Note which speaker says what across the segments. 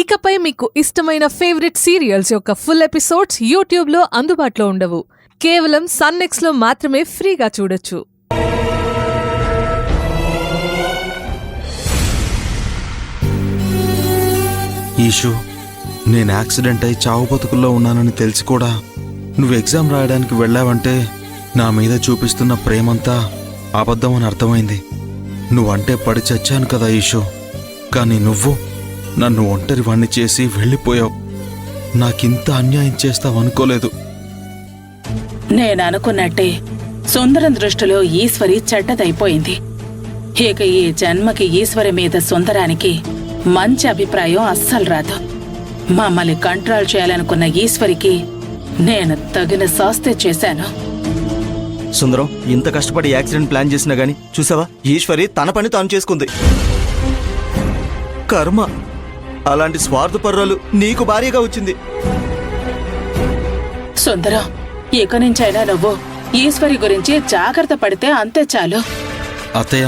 Speaker 1: ఇకపై మీకు ఇష్టమైన ఫేవరెట్ సీరియల్స్ యొక్క ఫుల్ ఎపిసోడ్స్ యూట్యూబ్లో అందుబాటులో ఉండవు. కేవలం సన్నెక్స్లో మాత్రమే ఫ్రీగా చూడొచ్చు.
Speaker 2: ఈషు, నేను యాక్సిడెంట్ అయి చావు బతుకుల్లో ఉన్నానని తెలిసి కూడా నువ్వు ఎగ్జామ్ రాయడానికి వెళ్ళావంటే నా మీద చూపిస్తున్న ప్రేమంతా అబద్ధం అని అర్థమైంది. నువ్వంటే పడి చచ్చాను కదా ఈషు, కానీ నువ్వు నన్ను ఒంటరి వాణ్ణి చేసి వెళ్ళిపోయావు. నాకింత అన్యాయం చేస్తావనుకోలేదు.
Speaker 3: నేననుకున్నట్టే సుందరం దృష్టిలో ఈశ్వరి చెడ్డదైపోయింది. ఇక ఈ జన్మకి ఈశ్వరి మీద సుందరానికి మంచి అభిప్రాయం అస్సలు రాదు. మమ్మల్ని కంట్రోల్ చేయాలనుకున్న ఈశ్వరికి నేను తగిన శాస్తి చేశాను.
Speaker 4: సుందరం ఇంత కష్టపడి యాక్సిడెంట్ ప్లాన్ చేసినా గానీ చూసావా, ఈశ్వరి తన పని తాను చేసుకుంది. కర్మ, అలాంటి స్వార్థపరురాలు నీకు భార్యగా వచ్చింది.
Speaker 3: సుందరం, ఇక నుంచైనా నువ్వు ఈశ్వరి గురించి జాగ్రత్త పడితే అంతే చాలు.
Speaker 2: అత్తయ్య,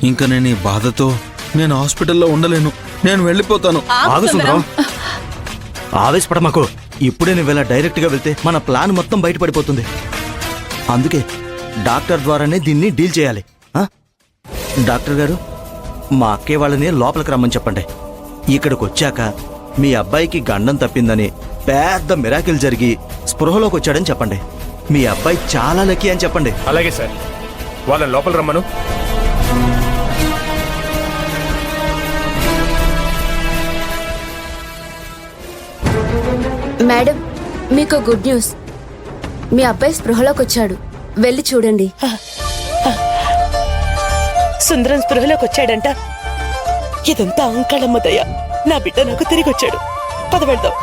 Speaker 2: ఇంక నేను ఈ బాధతో నేను హాస్పిటల్లో ఉండలేను. నేను వెళ్ళిపోతాను.
Speaker 4: ఆగు సుందరం, ఆవేశపడమాకు. ఇప్పుడే నువ్వు డైరెక్ట్ గా వెళ్తే మన ప్లాన్ మొత్తం బయటపడిపోతుంది. అందుకే డాక్టర్ ద్వారానే దీన్ని డీల్ చేయాలి. డాక్టర్ గారు, మా అక్కయ్య వాళ్ళని లోపలికి రమ్మని చెప్పండి. ఇక్కడికి వచ్చాక మీ అబ్బాయికి గండం తప్పిందని పెద్ద మిరాకిల్ జరిగి స్పృహలోకి వచ్చాడని చెప్పండి. మీ అబ్బాయి చాలా లక్కీ అని చెప్పండి.
Speaker 5: అలాగే సార్, వాళ్ళని లోపల రమ్మను.
Speaker 6: మేడం, మీకు గుడ్ న్యూస్. మీ అబ్బాయి స్పృహలోకి వచ్చాడు. వెళ్ళి చూడండి.
Speaker 7: సుందరం స్పృహలోకి వచ్చాడంట. ఇదంతా అంకళమ్మ దయ. నా బిడ్డ నాకు తిరిగి వచ్చాడు. పద వెళ్దాం.